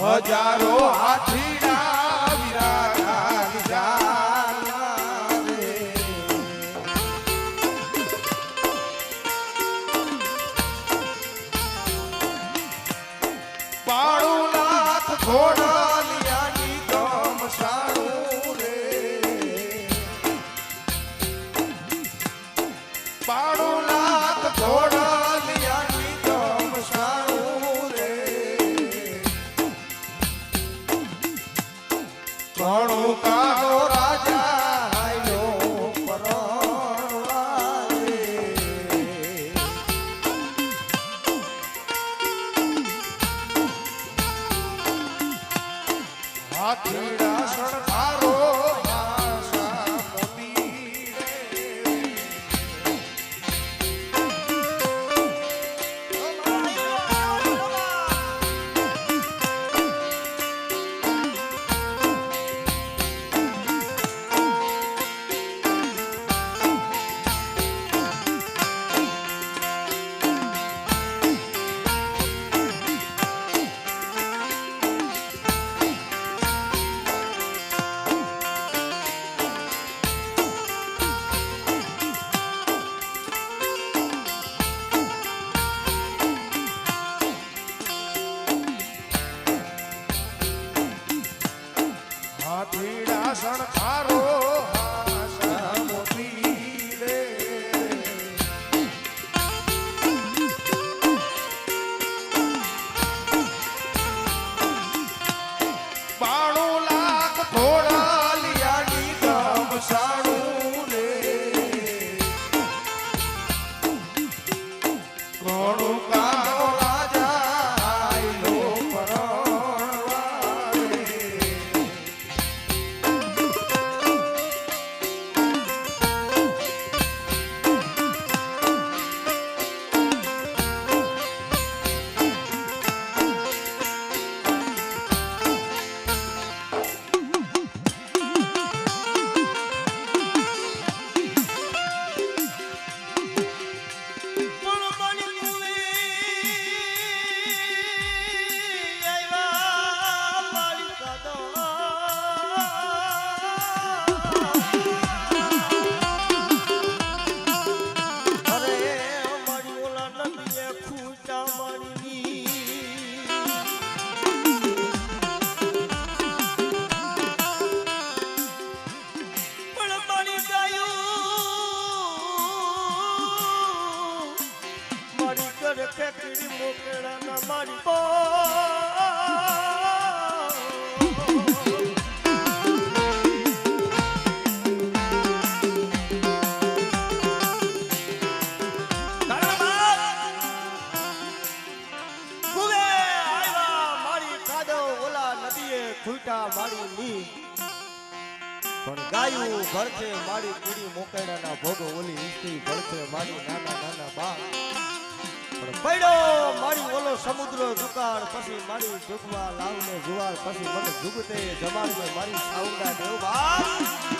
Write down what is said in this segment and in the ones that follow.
હજારો હાથીડા વિરાગા લીધા રે બાળુનાથ ઘોડાલિયાની ગમસાણું રે બાળુનાથ ઘોડાલિયાની ગમસાણું રે ઘણું કાળો રાજા આયો પરણવા રે હાથીડા સણકારો આશા મોતી રે હાથીડા સણકારો આશા મોતી રે બાણું લાખ ઘોડાલિયાની ગમસાણું રે ઘણું કાળો રાજા આયલો પરણવા રે ખેકડી મોકળા ના મારી બો મારી ની પણ ગાયું ઘર છે મારી કીડી મોકેડા ના ભોગો ઓલી ઈસ્ત્રી ઘર છે મારી નાના નાના બા પણ પડ્યો મારી ઓલો સમુદ્ર દુકાળ પછી મારી જુગવા લાવને જુવાર પછી મને જુગતે જમાડવે મારી સાઉન્ડા દેવ બા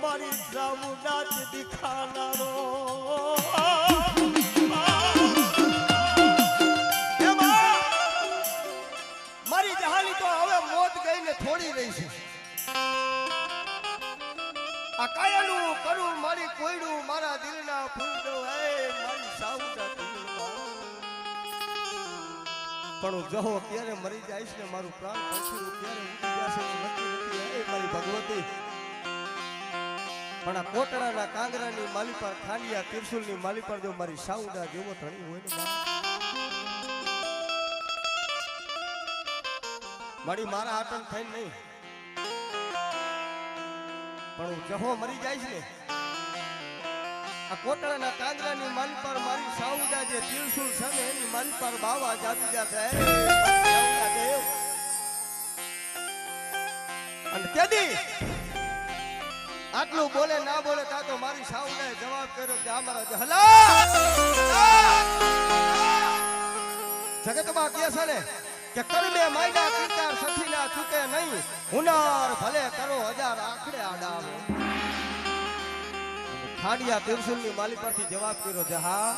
મારી જામુનાથ દિખાનારો મારી જહાની તો હવે મોત ગઈને થોડી રહી છે આ કાયાનું કરું મારી કોયડું મારા દિલના ફૂલડો હે મારી સાઉન્ડા પણ જહો ક્યારે મરી જઈશ ને મારું પ્રાણ પછીનું ક્યારે ઉડી જશે નક્કી નથી હે મારી ભગવતી પણ આ કોટડાના કાંગરાની માલી પર ખાંડિયા તિરસુલની માલી પર જો મારી સાઉન્ડા જેવો ધણી હોય ને મારી મારા આટન થઈને નહીં પણ હું જહો મરી જઈશ ને આ કોટડાના કાંગરાની માલી પર મારી સાઉદા જે ત્રિશુલ છે ને એની માલી પર બાવા જાતી જશે દેવ અને તેદી આટલું બોલે ના બોલે તા તો મારી સાઉદાએ જવાબ કર્યો કે અમારા જહલા જગતમાં કહે છે ને કે કલમે માયડા કિરદાર સખીના ચૂકે નહીં હુનર ભલે કરો હજાર આખડે આડાવે ખાડિયા તિરસુલની માલી પરથી જવાબ કર્યો છે હા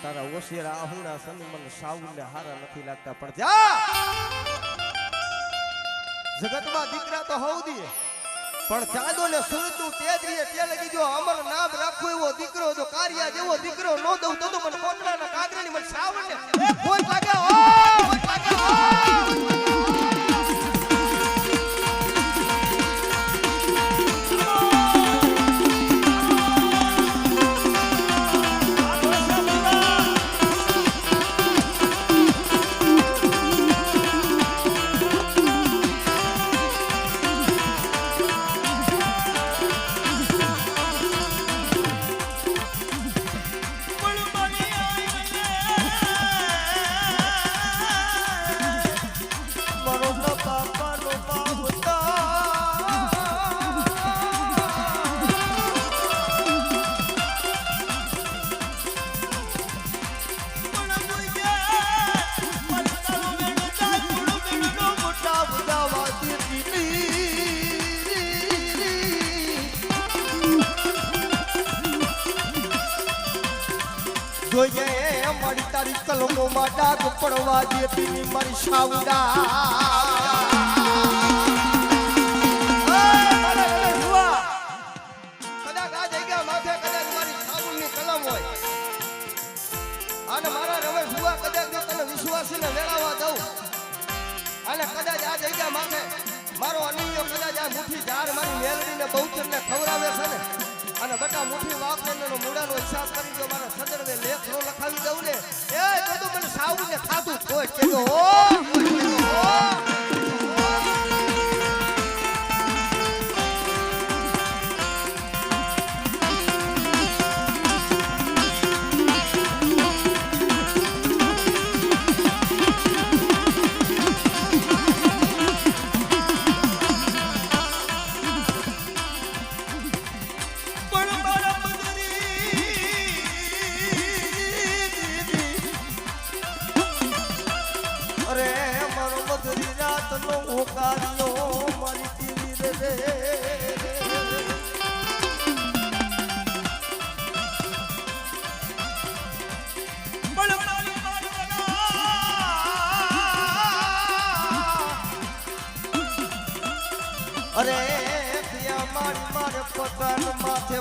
તારા ઓશિયારા આહુડા સની મને સાઉને હારા નથી લાગતા પણ જા જગતમાં દીકરા તો હોવ દીએ પણ ચાંદો ને સૂરજ નું તેજ રીએ તે લગી જો અમર નામ રાખો એવો દીકરો જો કારિયા જેવો દીકરો નો દઉં તો મને કોટડાના કાગરાની મને સાવને કોઈ લાગે ઓ કોઈ લાગે ઓ જોઈએ મારી તારી કલમોમાં ડાઘ પડવા દેતી મારી સાવડા કદાચ આ જગ્યા માથે કદાચ મારી સાવડની કલમ હોય અને મારા રવે સુવા કદાચ જો તને વિશ્વાસીને વેળાવા દઉં અને કદાચ આ જગ્યા માથે મારો અનિયો કદાચ આ મુઠ્ઠી ઝાડ મારી મેલડીને બહુચરને ખવડાવે છે ને અને બટા મુઠ્ઠી વાપરેનો મૂડાનો હિસાબ કરી જો મારા સદરવે લેખ નો લખાવી દઉં ને એ બધું મને સાવને ખાધું કોઈ કેજો ઓ અરે પિયા મારી મારે પતન માથે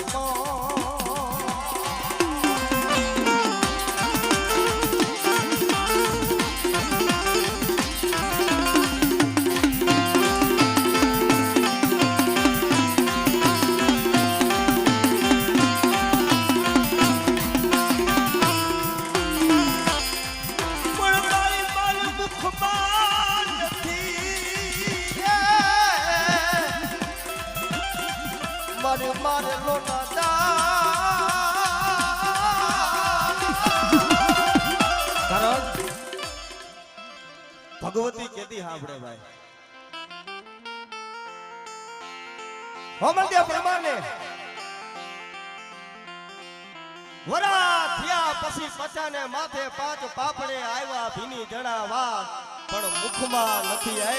મારે લોના કારણ ભગવતી કેતી સાંભળે ભાઈ હોમંડ્યા પ્રમાણે વરા થયા પછી પચાને માથે પાંચ પાપડે આવ્યા ભીની જણા વાત પણ મુખમાં નથી એ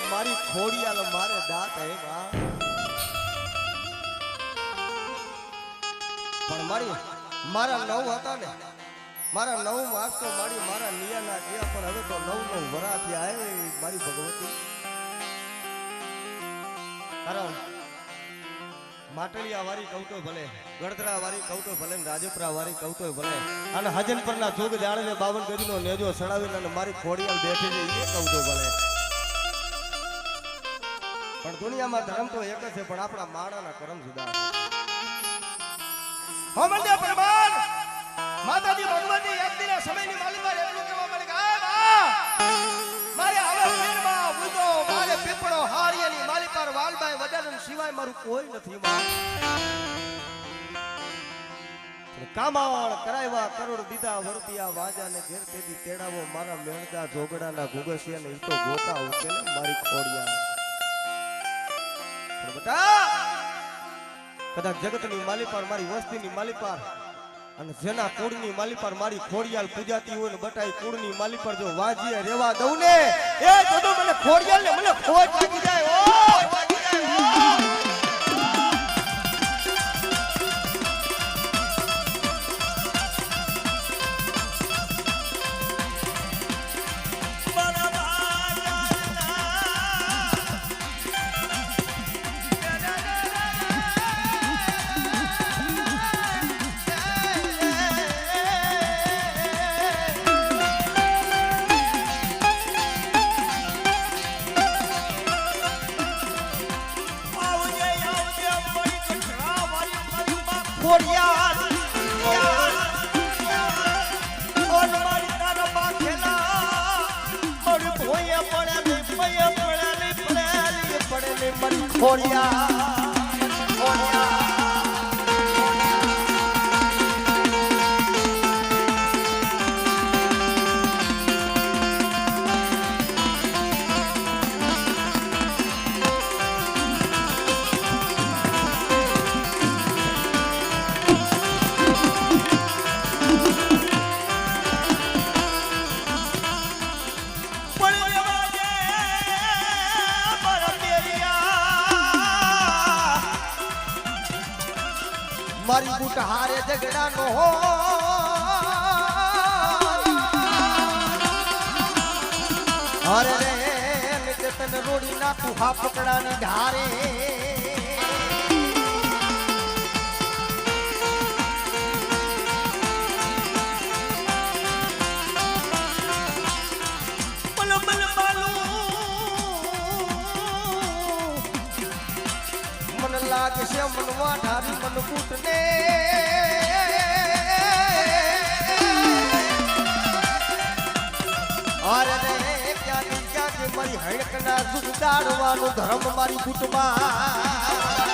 મારી ખોડિયાલ મારે દાંત હે બા પણ મારા નવ હતા ને મારા નવ માસ તો મારા નિયાના ગયા પણ હવે તો નવ વરા થયા હે મારી ભગવતી કારણ માટલિયા વાળી કહું તો ભલે ગળતરા વાળી કહું તો ભલે રાજપરા વાળી કહું તો ભલે અને હજનપરના જોગ જાળવે 52 ગજનો નેજો સડાવીને અને મારી ખોડિયાલ બેઠી છે એ કહું તો ભલે પણ દુનિયામાં ધર્મ તો એક જ છે પણ આપણા માણાના કર્મ જુદા છે હોમંડ્યા પ્રમાણ માતાજી ભગવતી એક દિને સમયની માલિકા એટલું કહેવા મળે કે મારે હવે પીરમાં ઉદો મારે પીપળો હારિયાની માલી પર સિવાય મારું કોઈ નથી માં. કામાળ કરાવ્યા કરોડ દીધા વર્તિયા વાજાને ઘેર તેદી તેડાવો મારા મેણદા જોગડાના ઘુગસિયા ને ઈ તો ગોતા ઉકેલે મારી ખોડિયા. પણ બેટા કદાચ જગતની માલિપાર મારી વસ્તીની માલિપાર અને જેના કુળની માલિપાર મારી ખોડિયાલ પૂજાતી હોય ને બટાઈ કુળની માલિપાર જો વાજીએ રેવા દઉં ને એ તો મને ખોડિયાલ ને મને ખોટ લાગી જાય ઓ લાગી જાય ઓ. મારી બુટ હારે ઝઘડા નો હરે રે નિત્ય તને રોડી નાખું હા પકડાની ધારે. મને લાગે છે મનવા ધારી મન કૂટને અરે રે ક્યાંથી મારી હડકના સુખ દાડવાનું ધર્મ મારી કૂટમાં.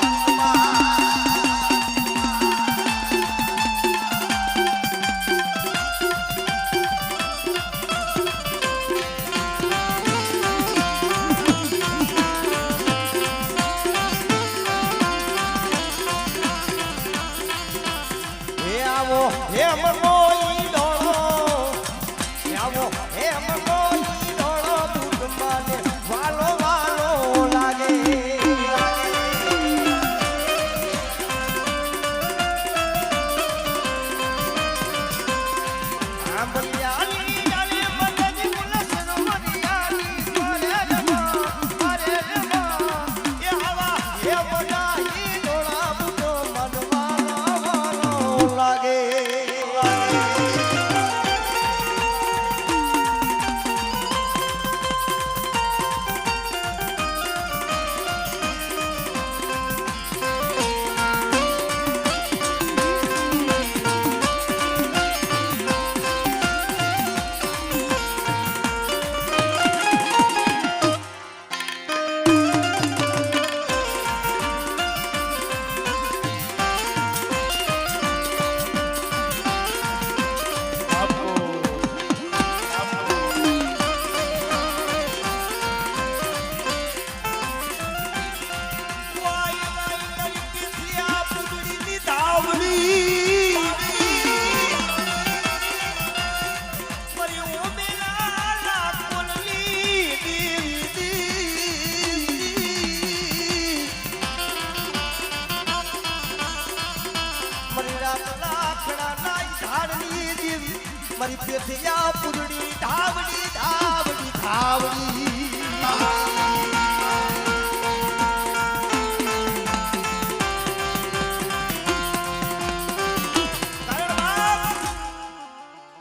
મારી પેથિયા પુરડી ધાવડી ધાવડી ધાવડી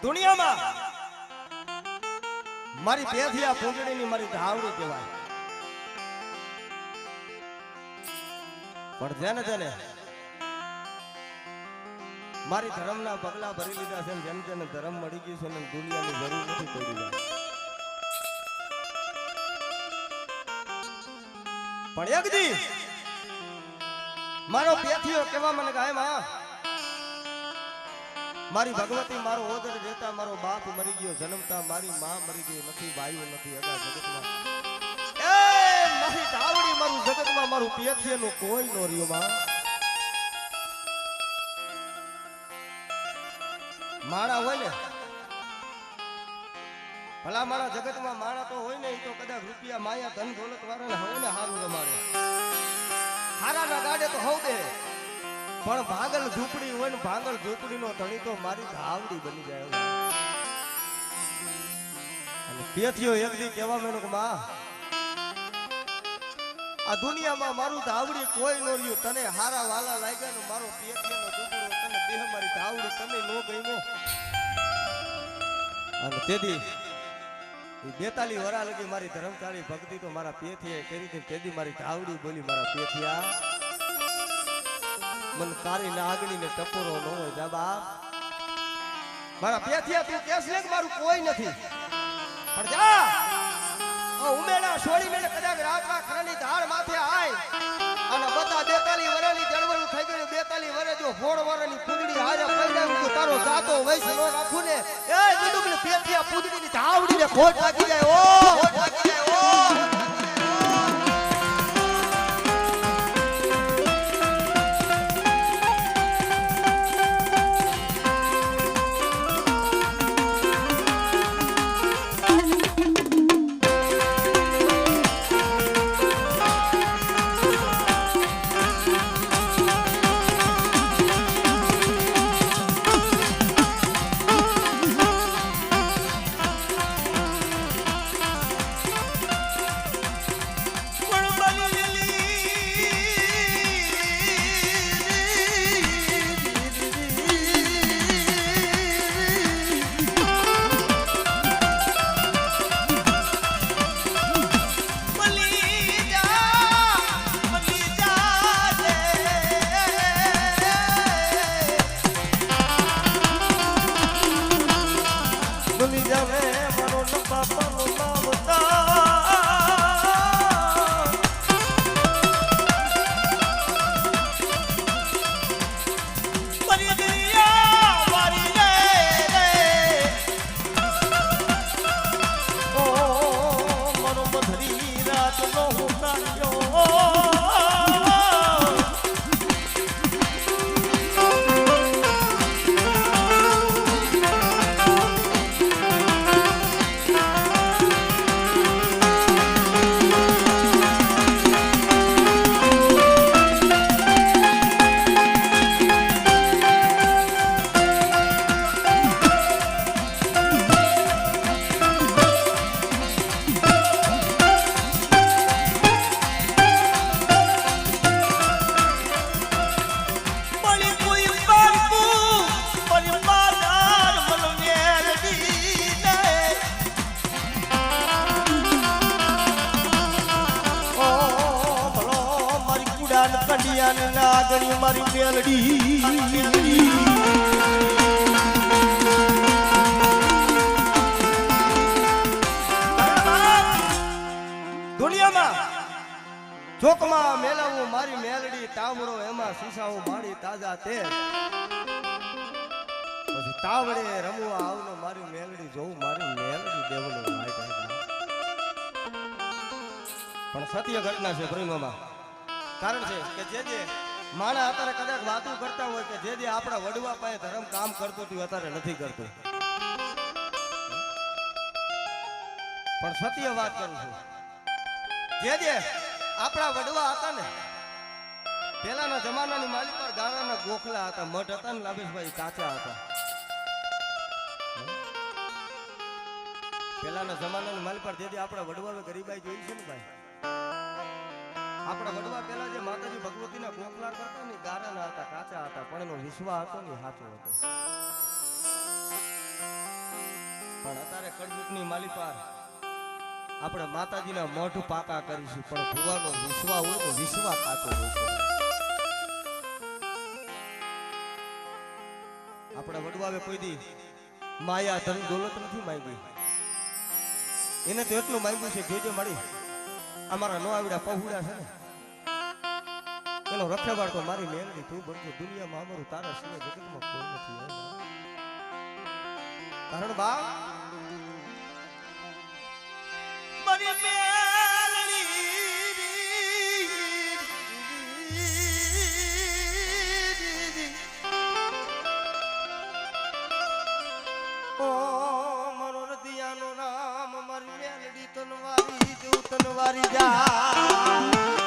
દુનિયામાં મારી પેથિયા પુરડીની મારી ધાવડી કહેવાય. પણ જેને જેને મારી ધર્મના પગલા ભરી લીધા છે, જેમ જેને ધર્મ મળી ગયું છે ને દુનિયાની જરૂર નથી પડી. પણ એક દી મારો પેથીઓ કેવા મને ગાય માં મારી ભગવતી મારો ઓદર રહેતા મારો બાપ મરી ગયો જન્મતા મારી માં મરી ગઈ નથી ભાઈઓ નથી અગા જગતમાં એ મારી ધાવડી મારું જગતમાં મારું પેથીનું કોઈ નો રહ્યો માં માણા હોય ને ભલા મારા જગતમાં માણા તો હોય ને એ તો કદાચ રૂપિયા માયા ધન દોલત વાળાને હોય ને હારું રમાડે હારાના ગાડે તો હોવ દે પણ ભાગલ ઝૂંપડી હોય ને ભાગલ ઝૂંપડીનો ધણી તો મારી ધાવડી બની જાય અને પેથીઓ એક દી કહેવા મેનું કે માં આ દુનિયામાં મારું ધાવડી કોઈ નો રહ્યું તને હારા વાલા લાગ્યા ને મારો પેથીઓનો દુબળો તને દેહ મારી ધાવડી તને નો ગમ્યો અને તેથી 42 વરા લગી મારી ધર્મચારી ભક્તિ તો મારા પેથીએ કરી હતી તેથી મારી ધાવડી બોલી મારા પેથિયા મન તારી નાગણી ને ટપોરો ન હોય જા બાપ મારા પેથિયા તું કેસ ને કે મારું કોઈ નથી પણ જા આ ઉમેડા છોડી મેને કદાચ રાતના ખરાની ધાર માથે આય અને બધા 42 વરાની જળવળું થઈ ગયું 42 વરે જો 16 વરાની પૂંદડી હારે પડ્યા તો તારો જાતો વૈસ નો રાખું ને એ જુદુબલી પેથિયા પૂંદડીની ધાવડી ને ખોટ લાગી જાય ઓ ખોટ લાગી જાય ઓ નાગણી મારી મેલડી દુનિયામાં ચોકમાં મેલાવું મારી મેલડી તાવડો એમાં સીસાઓ મારી તાજા તેલ પછી તાવડે રમવા આવનો મારી મેલડી જોઉં મારી મેલડી દેવનો પણ સત્ય ઘટના છે પ્રેમમાં કારણ છે કે જે માણા અત્યારે કદાચ વાતો કરતા હોય કે જે આપણા વડવા પાસે ધર્મ કામ કરતો હતું અત્યારે નથી કરતું પણ સત્ય વાત કરું છું જે આપણા વડવા હતા ને પહેલાના જમાનાની માલિક પર ગારાના ગોખલા હતા મઠ હતા ને લાભેશભાઈ કાચા હતા પહેલાના જમાનાની માલિક પર જે આપણા વડવા ગરીબાઈ જોઈ છે ને ભાઈ આપણા વડવા પહેલા જે માતાજી ભગવતીના ગોખલા કરતા ને ગારાના હતા કાચા હતા પણ એનો વિશ્વાસ હતો ને સાચો હતો પણ અત્યારે કળયુગની માલિપાર આપણે માતાજીના મઠ પાકા કરીશું પણ ભગવાનનો વિશ્વાસ હોય તો વિશ્વાસ કાચો હોય આપણા વડવાએ કોઈ દી માયા ધન દોલત નથી માંગી એને તો એટલું માંગ્યું છે જોજે મળી અમારા નો આવડા પહોળા છે ને એનો રખેવાળ તો મારી મેલડી તું બનજો દુનિયામાં અમારું તારા સિવાય જગતમાં કોઈ નથી હે માં. કારણ બા મારી મેલડી ઓ મારો રતિયાનો નામ મારી મેલડી તનવારી જેવું તનવારી જા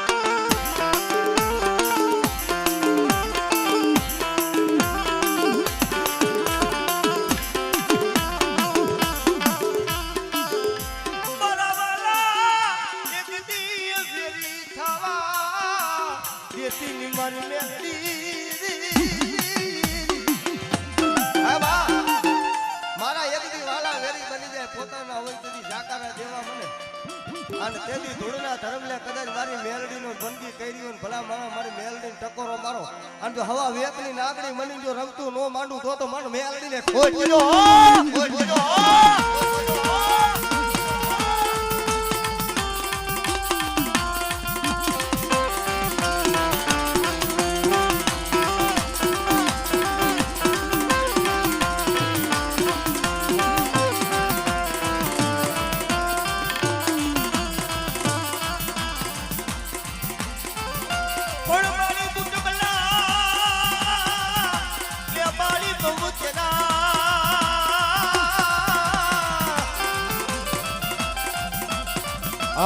અને તેથી ધૂળના ધર્મને કદાચ મારી મેલડીનો બંદી કરી હોય ભલા મારી મેલડીને ટકોરો મારો અને જો હવા વેપની નાગડી મની જો રમતું નો માંડું તો મારું મેલડીને ખોટ ગયો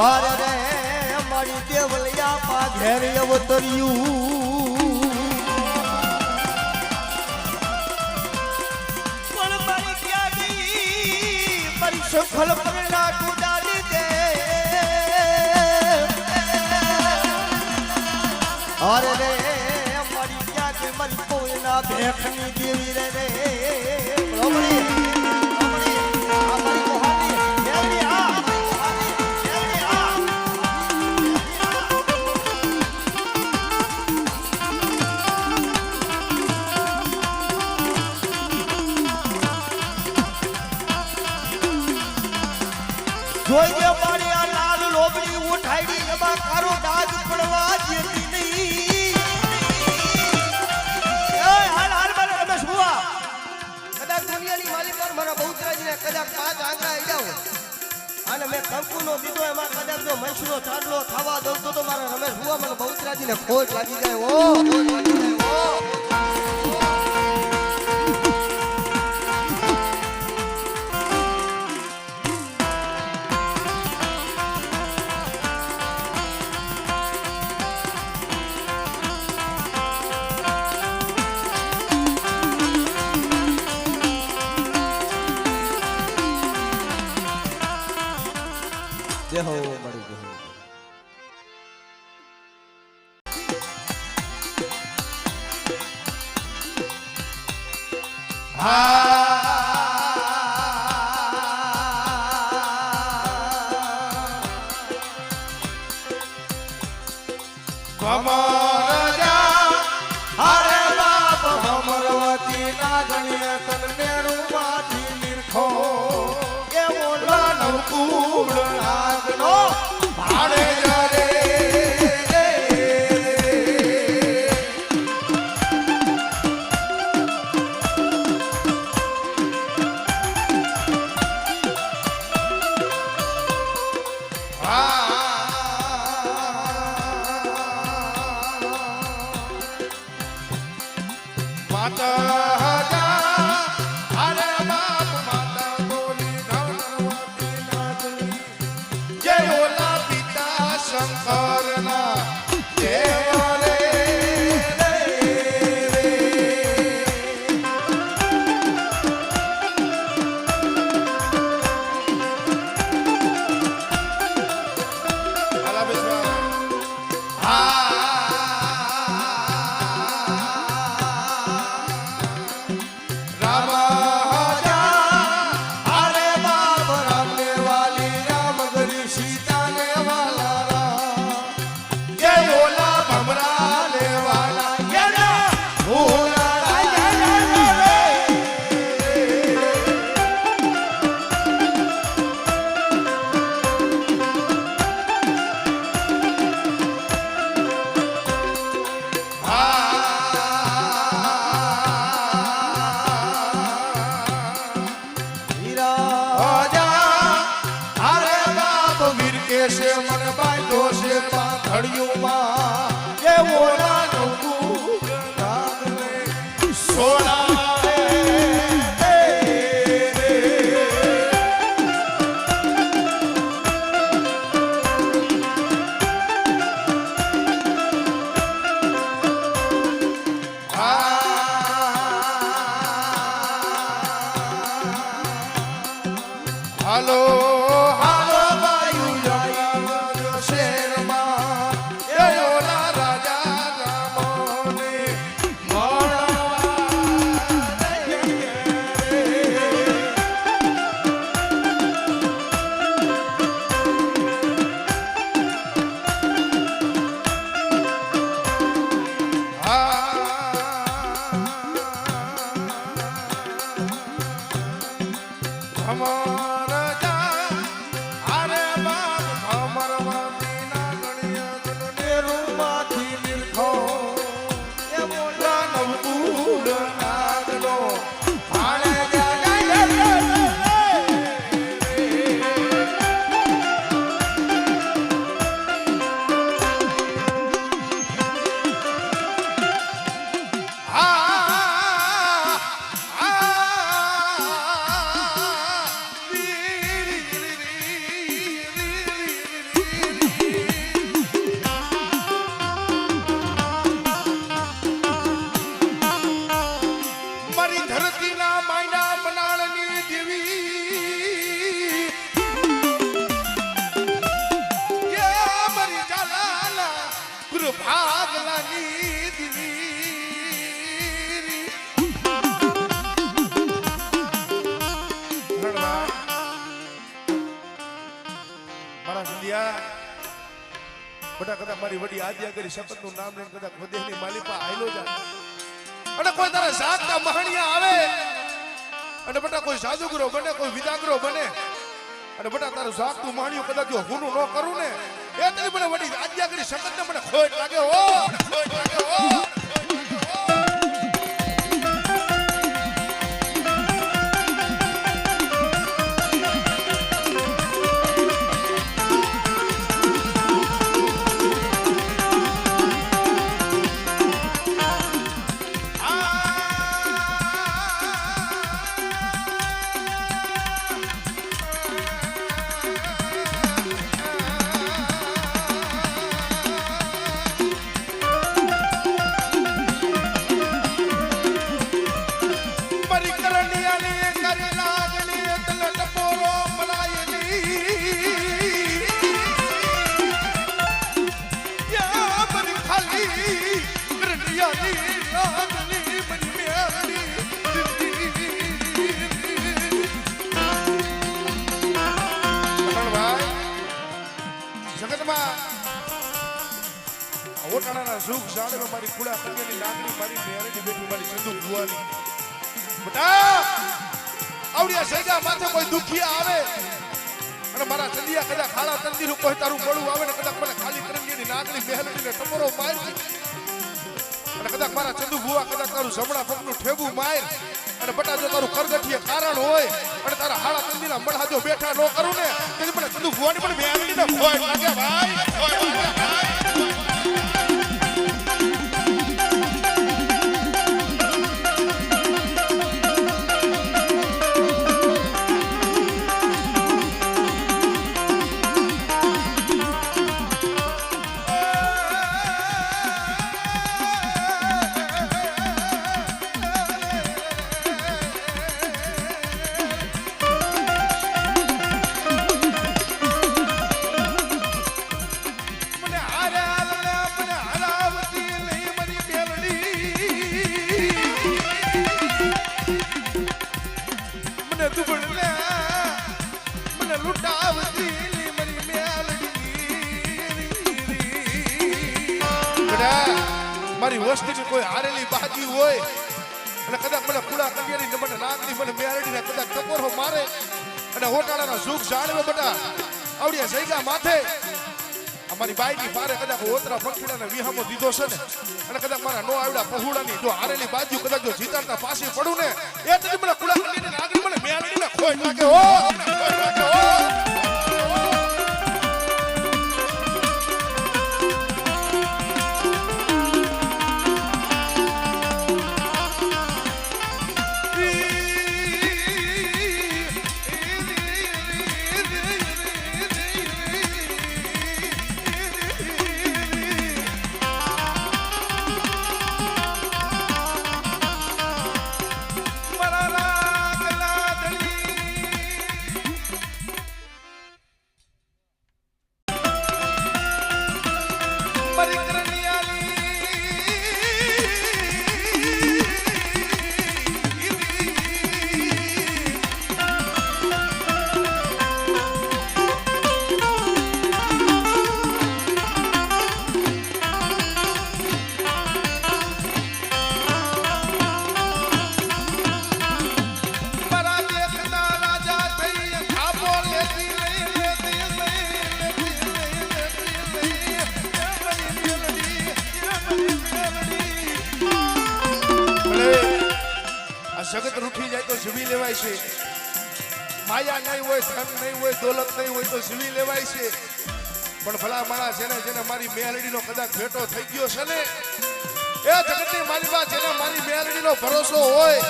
અરે રે મારી દેવલિયા પા ઘેર અવતર્યું પણ મારી ક્યાગી મારી સફળ પરલા ટુડાલી દે અરે રે મારી ક્યાગી મારી કોઈના ભેખની દેવી રે રે રમણી આ મારી કોહાની દેવી આ જોઈ દે મારી આ લાલ લોબડી ઉઠાડી એમાં કારો ડાગ પડવા જેતી નહીં એ હાલ મારા રમેશ હુઆ કદાચ દુનિયાની માલિક પર મારા બહુચરાજીને કદાચ 5 આંગળા આડ્યા અને મેં કંકુનો દીધો એમાં કદાચ જો મૈસુરો ચાંદલો ખાવા દઉં તો મારા રમેશ હુઆ મને બહુચરાજીને ખોટ લાગી જાય ઓ ખોટ લાગી જાય ઓ જય હો મળી જય હો ભમર જા હરે બાપ ભમરવતી નાગણીએ તને રૂમાંથી નિરખો એવો નવકુળ નાગનો ભાડે રે માતા હરે બાપ માતા બોલી ધનવતી નાગણી જય ઓલા પિતા શંકરના દેવ રે આલા વિશ્વા સીતાને વાલા રામ છે મને બાંધો છે પાથડિયુંમાં એ ઓલા નવું નાગને સોળાવે હાલો હાલો વાયુ જાય શેરમાં એ ઓલા રાજા રામને ભાગલાની દિલી મારા સંધ્યા બધા કદાચ મારી વડી આજ્ઞા કરી શપથનું નામ લઈને કદાચ વધેની માલિપા આયલો જાય અને કોઈ તારા સાતના મહાણિયા આવે અને બેટા કોઈ સાધુગુરો બને કોઈ વિદાગુરો બને અને બેટા તારું સાતનું મહાણિયું કદાચ જો હુનું ન કરું ને એ તને મને વડી આજ્ઞા કરી શપથને મને ખોટ લાગે હો ખોટ લાગે હો ઓટાણાના સુખ જાણે મારી ખુડા સંગેની નાગણી મારી મેરડી બેઠી મારી ચંદુ ભુવાની બટા આવડિયા સૈગા માથે કોઈ દુખિયા આવે અને મારા ચંદિયા કદાચ ખાડા તંદીરું કોઈ તારું મળું આવે ને કદાચ મને ખાલી કરંગીની નાગણી મેરડીને ટપોરો માર અને કદાચ મારા ચંદુ ભુવા કદાચ તારું જમણા પગનું ઠેબું માર અને બટા જો તારું કરગઠીએ કારણ હોય અને તારા હાડા તંદીના મળા જો બેઠા ન કરું ને તેથી મને ચંદુ ભુવાની પણ મેરડીને ભોય લાગે ભાઈ ભોય લાગે ભાઈ મારી વસ્તીની કોઈ હારેલી બાજી હોય અને કદાચ મને કુડા કડિયાની મને નાગની મને મેરડીને કદાચ ટકોરો મારે અને હોટાળાના સુખ જાણવે બટા આવડિયા જઈગા માથે અમારી બાઈની પારે કદાચ ઓતરા પંખીડાને વિહામો દીધો છે ને અને કદાચ મારા નો આવડા પહોળાની જો હારેલી બાજુ કદાચ જો જીતાડતા પાછી પડું ને એ જ મને કુડા કડિયાની નાગની મને મેરડીને ખોઈ લાગે હો ખોઈ લાગે હો જગત રૂઠી જાય તો જીવી લેવાય છે, માયા નહીં હોય, ધન નહીં હોય, દોલત નહીં હોય તો જીવી લેવાય છે. પણ ભલા માણસ જેને મારી મેલડીનો કદાચ ભેટો થઈ ગયો છે ને, એ જગતની મારી વાત જેને મારી મેલડીનો ભરોસો હોય,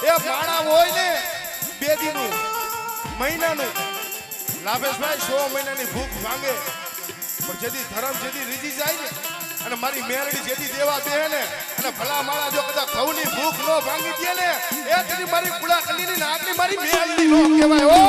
એ માણા હોય ને 2 દીનું મહિનાનું, લાભેશભાઈ 100 મહિનાની ભૂખ ભાંગે. પણ જેથી ધર્મ જેથી રીજી જાય ને, અને મારી મેલડી જેથી દેવા દે ને, અને ભલા માણા જો કદાચ ઘઉંની ભૂખ નો ભાંગી દે ને, એ તેની મારી કુળા કલીની નાગની મારી મેલડી નો કહેવાય. ઓ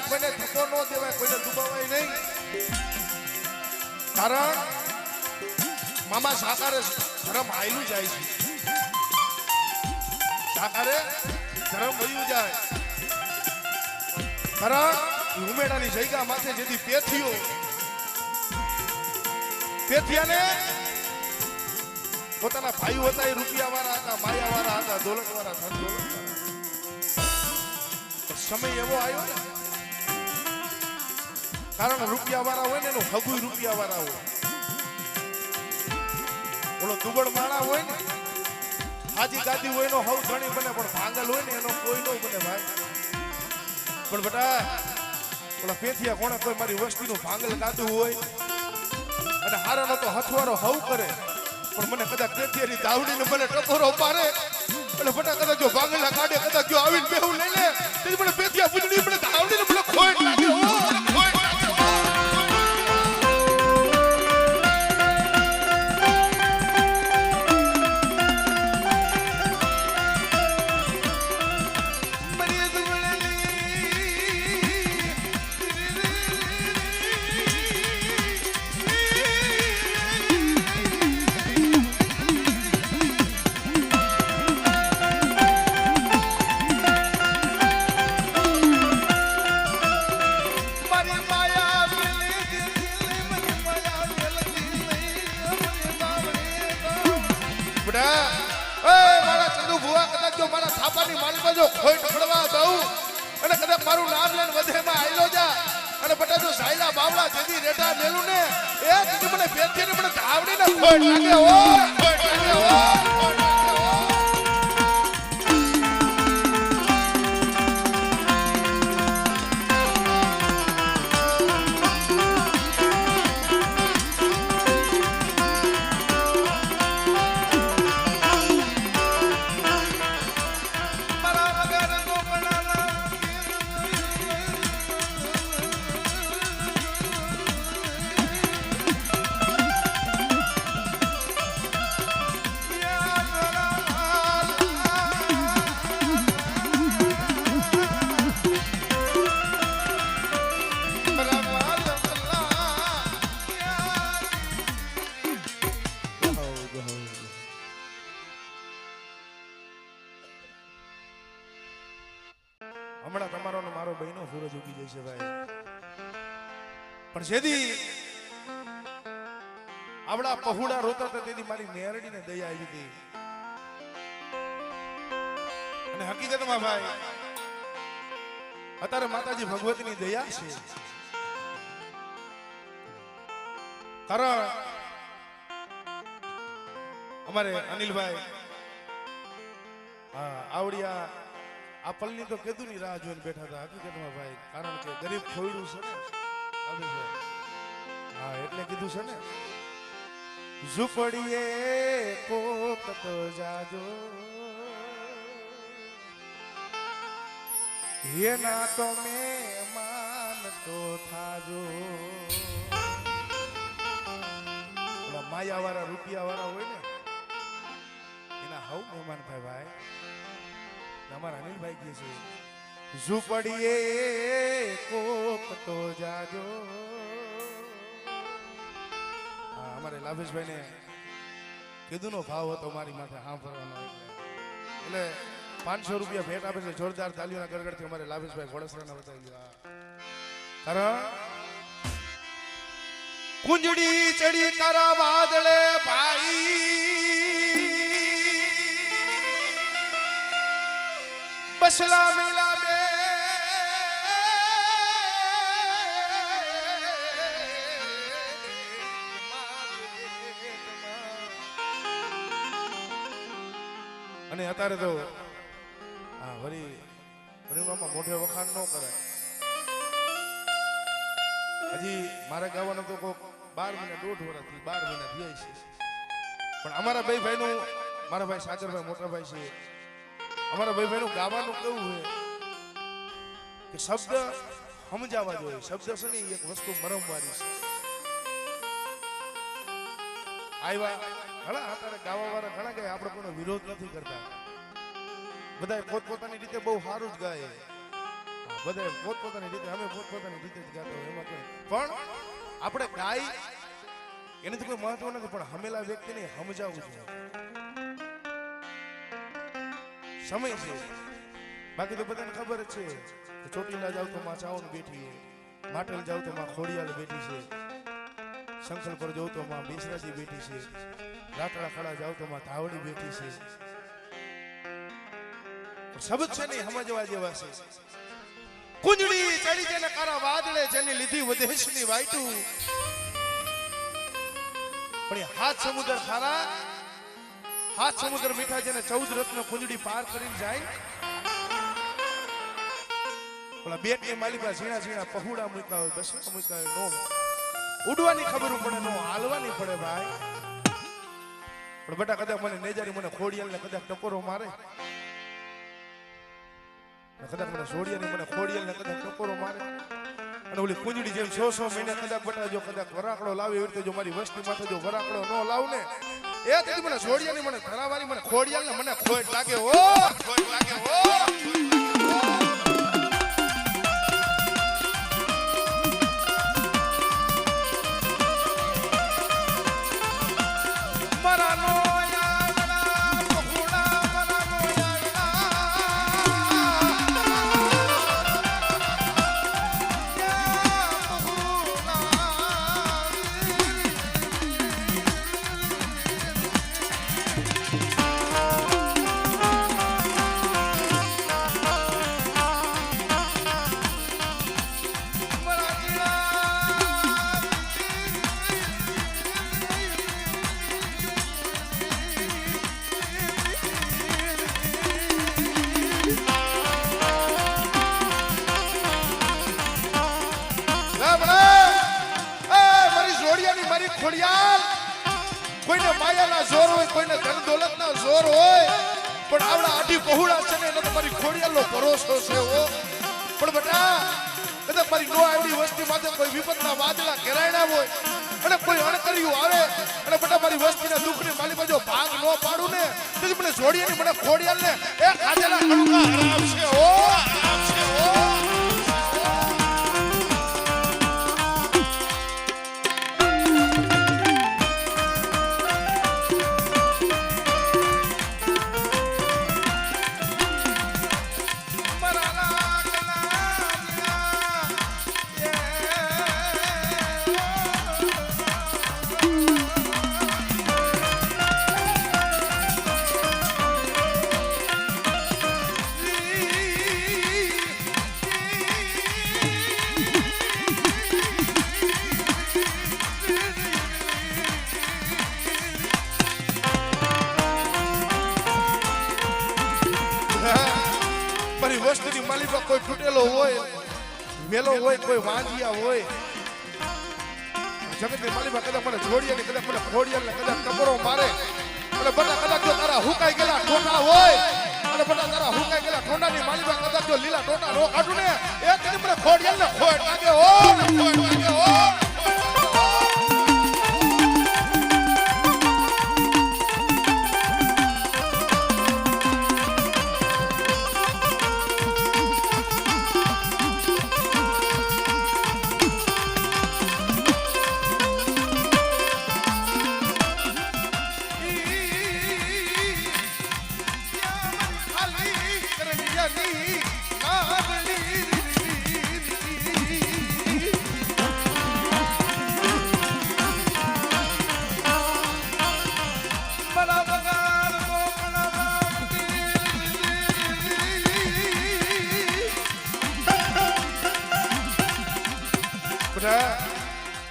કોઈને ધક્કો ન દેવાય, કોઈને દુબાવાય નહીં. કારણ મામા સાકારે ધર્મ હાયલું જાય છે, સાકારે ધર્મ વયું જાય. કારણ ઉમેડાની જગ્યા માથે જેથી પેથિયાને પોતાના ભાઈઓ હતા, એ રૂપિયા વાળા હતા, માયા વાળા હતા, દોલત વાળા, ધન દોલત વાળા. સમય એવો આવ્યો ને, કારણ રૂપિયા વાળા હોય ને એનું હગુય રૂપિયા વાળા હોય. ઓલો દુબળ માણા હોય ને, હાજી ગાદી હોય એનો હવ ઘણી બને, પણ ભાંગલ હોય ને એનો કોઈ નો બને ભાઈ. પણ બેટા ઓલા પેથિયા કોણે કોઈ મારી વસ્તીનું ભાંગલ ગાધું હોય અને હારાનો તો હથવારો હવ કરે, પણ મને કદાચ પેથિયાની દાવડીને મને ટકોરો પારે, એટલે બેટા કદાચ જો ભાંગલા કાઢે, કદાચ જો આવીને બેહું લઈ લે, તેથી મને પેથિયા પૂજડી મને દાવડીને મને ખોટ લાગે. મારું નામ લઈને વધેમાં આયલો જા, અને બટા જો સાયલા બાવળા જેદી રેટા મેલું ને, એ દીદી મને પેથીને મને ધાવડીને ખોટ લાગે. ઓ ખોટ લાગે. ઓ હમણાં તમારો ને મારો બહેનો સૂરજ ઉગી જશે ભાઈ, પણ જેદી આવડા પહુડા રોતા હતા તેથી મારી મેરડીને દયા આવી હતી. અને હકીકતમાં ભાઈ અત્યારે માતાજી ભગવતીની દયા છે. કારણ અમારે અનિલભાઈ આવડિયા આ પલ્લી તો કીધું ની રાહ જોઈને બેઠા હતા હકીકતમાં ભાઈ, કારણ કે ગરીબ ખોયડું છે ને. હા એટલે કીધું છે ને, ઝૂંપડીએ કોક તો જાજો એના તો મેં તો થાજો ઓલા માયાવાળા રૂપિયાવાળા હોય ને એના હવ મહેમાન થાય ભાઈ અમારા અનિલભાઈ કહે છે ઝૂંપડીએ કોક તો જાજો અમારે લાભેશભાઈ ને કીધું નો ભાવ હતો મારી માથે સાંભળવાનો એટલે 500 રૂપિયા ભેટ આપે છે જોરદાર તાલીઓના ગરગડથી અમારે લાભેશભાઈ ઘોડસરાના બતાવી દીધા કારણ કુંજડી ચડી તારા વાદળે ભાઈ બસલા મેલા બે અને અત્યારે તો હા વરી પરિણામમાં મોઢે વખાણ ન કરાય હજી મારા ગાવાનું તો કોક 12 મહિના 1.5 વર્ષથી 12 મહિના થયા છે પણ અમારા ભાઈનું મારા ભાઈ સાગરભાઈ મોટા ભાઈ છે અમારા ભાઈનું ગાવાનું કેવું છે કે શબ્દ સમજાવવા જોઈએ શબ્દ છે ને એક વસ્તુ મરમવારી છે આવ્યા ઘણા અત્યારે ગાવાવાળા ઘણા ગાય આપણે કોઈનો વિરોધ નથી કરતા બધા પોતપોતાની રીતે બહુ સારું જ ગાય બધા પોતપોતાની રીતે અમે પોતપોતાની રીતે જ ગાતા હોય એમાં કોઈ પણ આપણે ગાય એને તો કોઈ મહત્વ નથી પણ હમેલા વ્યક્તિને સમજાવવું જોઈએ સમય છે બાકી તો બધાને ખબર જ છે કે ચોટીલા જાવ તો માં ચાવણ બેઠી છે માટલ જાવ તો માં ખોડિયાલ બેઠી છે શંખલ પર જાવ તો માં બેસરાજી બેઠી છે રાતડા ખડા જાવ તો માં ધાવડી બેઠી છે શબ્દ છે નહીં સમજવા જેવા છે કુંજડી ચડી જેને કારા વાદળે જેની લીધી વદેશની વાઈટું પણ હાથ સમુદ્ર ખારા હાથ સમુદ્ર મીઠા જેને 14 રત્ન કુંજડી પાર કરીને જાય ઓલા બેટ ની માલિકા ઝીણા ઝીણા પહુડા મૂક્યા હોય બસડા મૂક્યા હોય નો ઉડવાની ખબર પડે નો હાલવાની પડે ભાઈ પણ બેટા કદાચ મને નેજારી મને ખોડિયાલ ને કદાચ ટકોરો મારે કદાચ મને સોડિયાની મને ખોડિયાલ ને કદાચ ટકોરો મારે અને ઓલી કુંજડી જેમ 600 મહિને કદાચ બેટા જો કદાચ વરાકડો લાવે એવી રીતે જો મારી વસ્તી માથે જો વરાકડો ન લાવ ને એ તેથી મને સોડિયાની મને ધરાવાળી મને ખોડિયાલ ને મને ખોટ લાગે હો ખોટ લાગે હો કોઈને માયાના જોર હોય કોઈને ધન દોલતના જોર હોય પણ આવડા આડી પહોળા છે ને એટલે તમારી ખોડિયાલનો ભરોસો છે હો પણ બેટા કદાચ મારી નો આવડી વસ્તી માટે કોઈ વિપતના વાદળા ઘેરાયણા હોય અને કોઈ અણકર્યું આવે અને બેટા મારી વસ્તીના દુઃખની માલી બાજુ ભાગ ન પાડું ને તેથી મને જોડિયાની મને ખોડિયાલને એ ખાધેલા કણકા હરામ છે હો હરામ છે હો વસ્તુની માલિકા કોઈ તૂટેલો હોય વેલો હોય કોઈ વાંજિયા હોય જગતની માલિકા કદાચ મને જોડિયાની કદાચ મને ખોડિયાને કદાચ ટકોરો મારે અને બધા કદાચ જો તારા હુકાઈ ગયેલા ઠોઠા હોય અને બધા તારા હુકાઈ ગયેલા ઠોંડાની માલીમાં કદાચ જો લીલા ટોટા નો કાઢું ને એ કદી મને ખોડિયાલ ને ખોટ લાગે ઓ ને ખોટ લાગે ઓ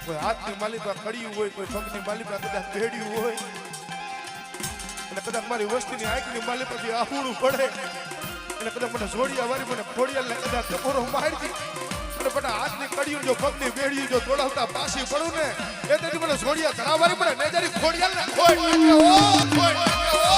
કોઈ હાથની માલિકા કડિયું હોય કોઈ પગની માલિકા કદાચ ભેડ્યું હોય અને કદાચ મારી વસ્તીની આંખની માલિકાથી આહુડું પડે અને કદાચ મને જોડિયા વારી મને ખોડિયાલને કદાચ ટકોરો મારી અને બધા હાથની કડિયું જો પગની ભેડ્યું જો તોડાવતા પાછી પડું ને એ તેથી મને જોડિયા કરાવવાની પડે ને જરી ખોડિયાલને ખોટ લાગે ઓ ખોટ લાગે ઓ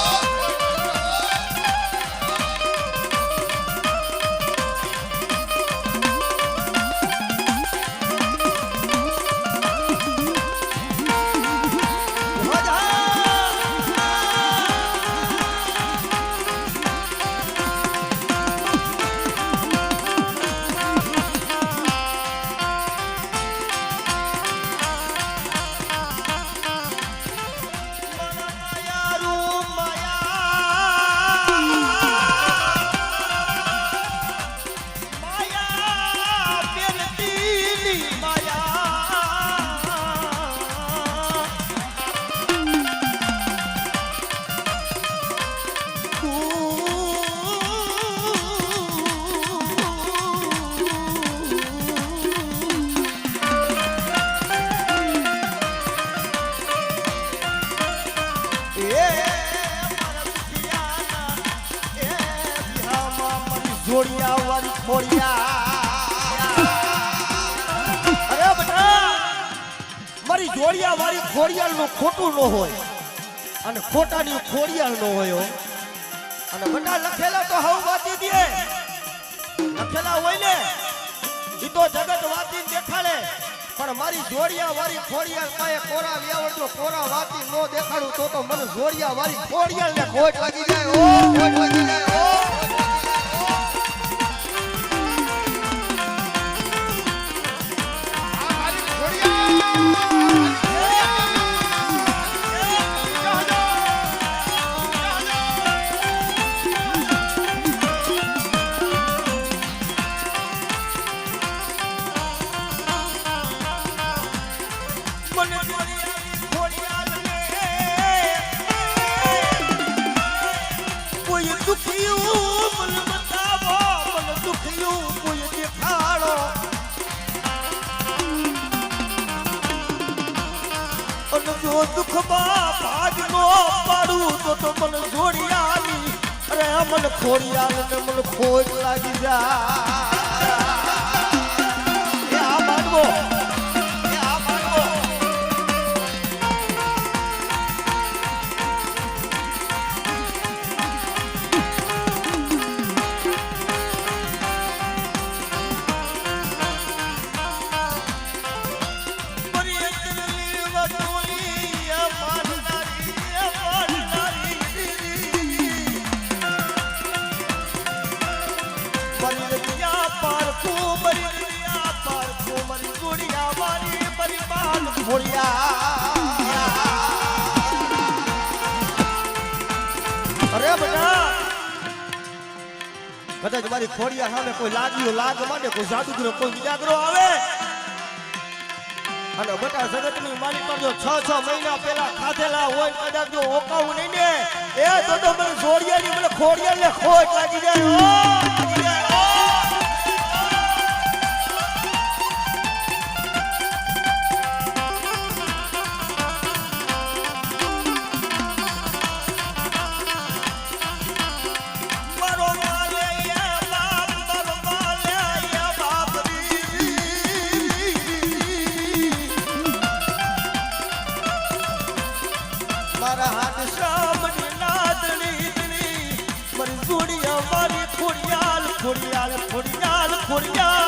જોડિયા વાળી ખોડિયા અરે બેટા મારી જોડિયા વાળી ખોડિયાલ નું ખોટું ન હોય અને ખોટાની ખોડિયાલ ન હોય અને બેટા લખેલા તો હવ વાતી દે લખેલા હોય ને ઈ તો જગત વાતી દેખાડે પણ મારી જોડિયા વાળી ખોડિયાલ કાય કોરા વ્યાવડો કોરા વાતી નો દેખાડું તો મને જોડિયા વાળી ખોડિયાલ ને ખોટ લાગી જાય ઓ ખોટ લાગી જાય ઓ દુઃખ ભાગ નો પાડું તો મને જોડિયાની અરે મને ખોડિયાલ ને મને ખોટ લાગી જાય આ માનવો અરે બેટા કદાચ મારી ખોડિયા સામે કોઈ લાગ્યું લાગ માંડે કોઈ જાદુગરો કોઈ વિજાગરો આવે અને બેટા જગતની મારી પર જો 6 મહિના પહેલા ખાધેલા હોય કદાચ જો ઓકાવું નહીં ને એ તો મને જોડિયાની મને ખોડિયાને ખોટ લાગી જાય મારી જોડિયા મારી ખોડિયાલ ખોડિયાલ ખોડિયાલ ખોડિયાલ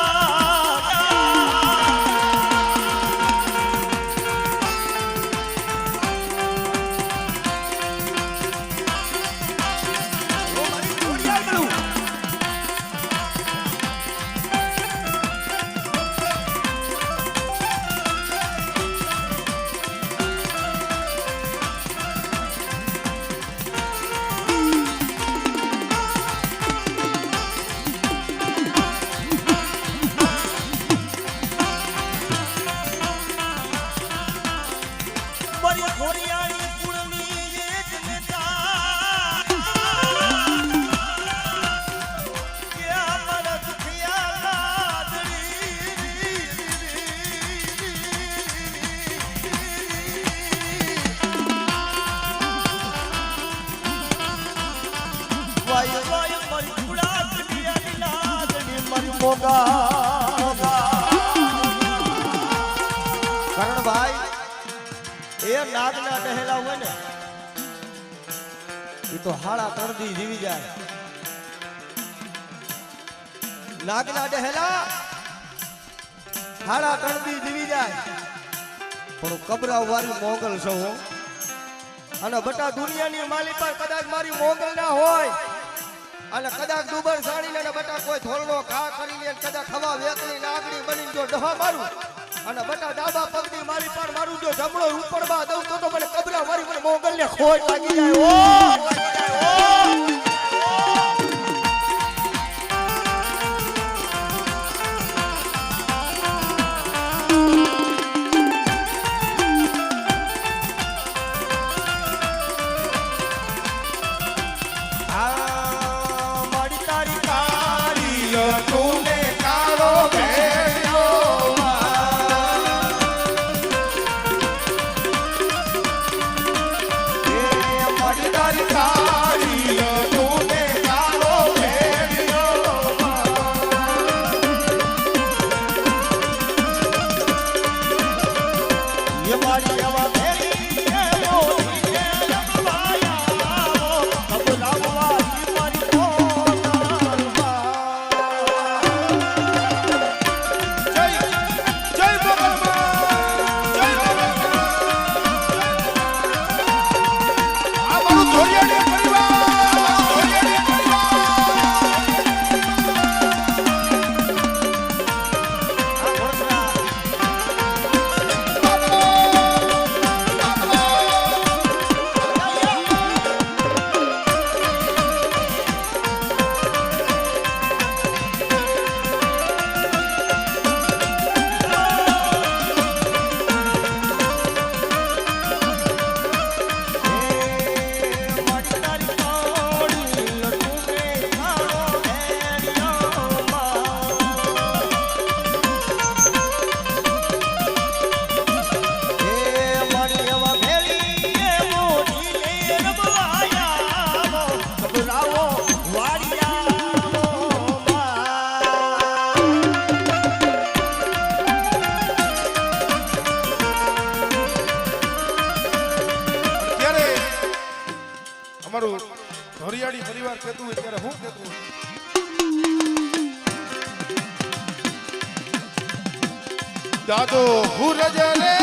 કરણભાઈ એ નાગના ટહેલા હોય ને એ તો હાડા તરદી જીવી જાય નાગના ટહેલા હાડા તરદી જીવી જાય પણ કબરા વાળી મોગલ સૌ અને બટા દુનિયાની માલી પર કદાચ મારી મોગલ ના હોય અને કદાચ દુબર સાણીને ને બટા કોઈ થોરનો ઘા કરી લે કદાચ ખવા વેતની નાગણી બની જો ડહા મારું અને બટા ડાબા પગની મારી પર મારું જો જમણો ઉપરમાં દઉં તો મને કબરા મારી મને મોગલને ખોટ લાગી જાય ઓ લાગી જાય અમારું ધોરિયાળી પરિવાર કહેતું હોય ત્યારે હું કહેતું હોય દાદો હુરજ રે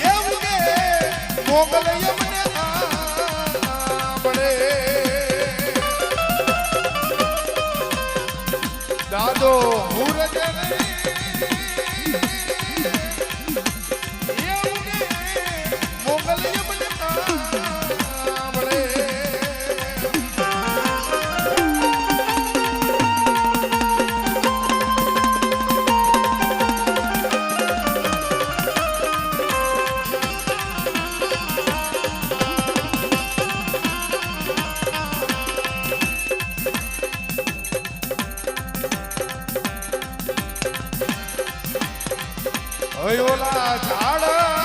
એમ કે મોગલ યમને આંબળે દાદો હુરજ રે ઓલા ઝાડવા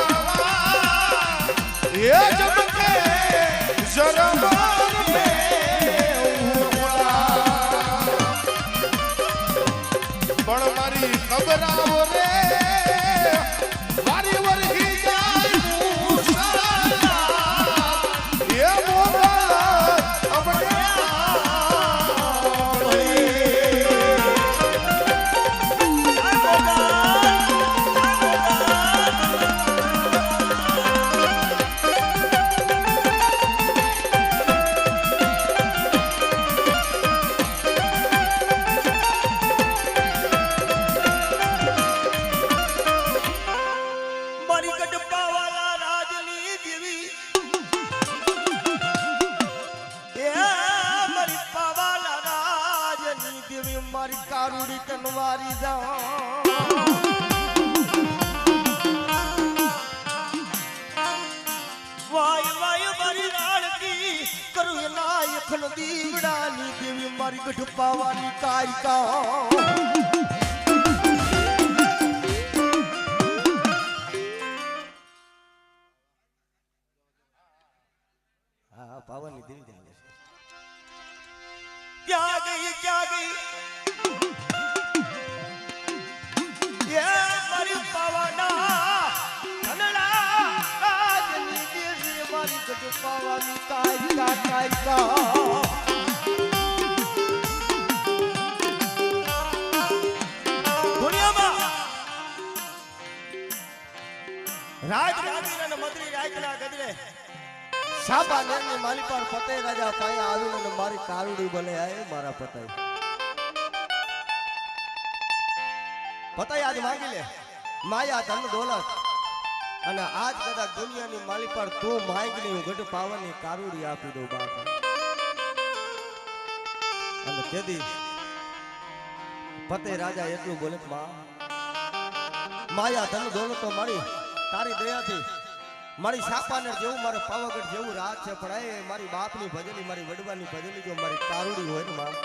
એ ચમકે શરમાન મે પણ મારી ખબર આવો રે મારી વરહી જાય વારી જા વાય વાય મારી રાણકી કરું એના યખન દીવડાની દેવી મારી ગઢપાવાની કાયકા હા પાવાની દેવી ચાલે છે ક્યાં ગઈ એ મારી પાવાના ધનડા રાજની દેવી મારી ગઢપાવાની કાયકા દુનિયામાં રાજ રામીન અને મદરી રાજના ગદરે સાબા નેરની માલી પર પતે રાજા પાય આવીને મારી કારુડી બને આય મારા પતાઈ પતાઈ આજ માંગી લે માયા ધન દોલત અને આજ કદાચ દુનિયાની માલી પર તું માંગી હું ગઢ પાવાની કારુડી આપી દઉં બાપ અને તેદી પતે રાજા એટલું બોલે માં માયા ધન દોલત તો મારી તારી દયાથી મારી સાપાને જેવું મારે પાવાગઢ જેવું રાજ છે પણ એ મારી બાપની ભજેલી મારી વડવાની ભજેલી જો મારી કારુડી હોય ને માં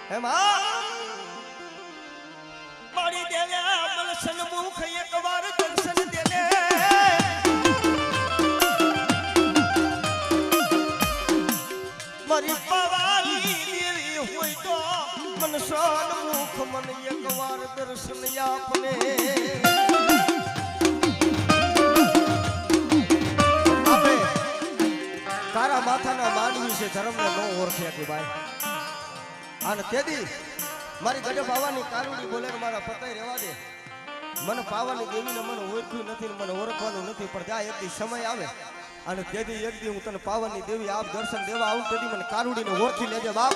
હે માં મારી દેવે મન સન્મુખ એકવાર દર્શન દેલે મારી પાવાની દેવી હોય તો મન સન્મુખ મન એકવાર દર્શન આપને તારા માથાના માનવી છે ધર્મને ન ઓળખે કે ભાઈ અને તેદી મારી ગઢ પાવાની કારુડી બોલે મારા પતાઈ રહેવા દે મને પાવાની દેવીને મને ઓળખ્યું નથી ને મને ઓળખવાનું નથી પણ જા એક દી સમય આવે અને તેદી એક દી હું તને પાવાની દેવી આપ દર્શન દેવા આવું તેદી મને કારુડીને ઓળખી લેજે બાપ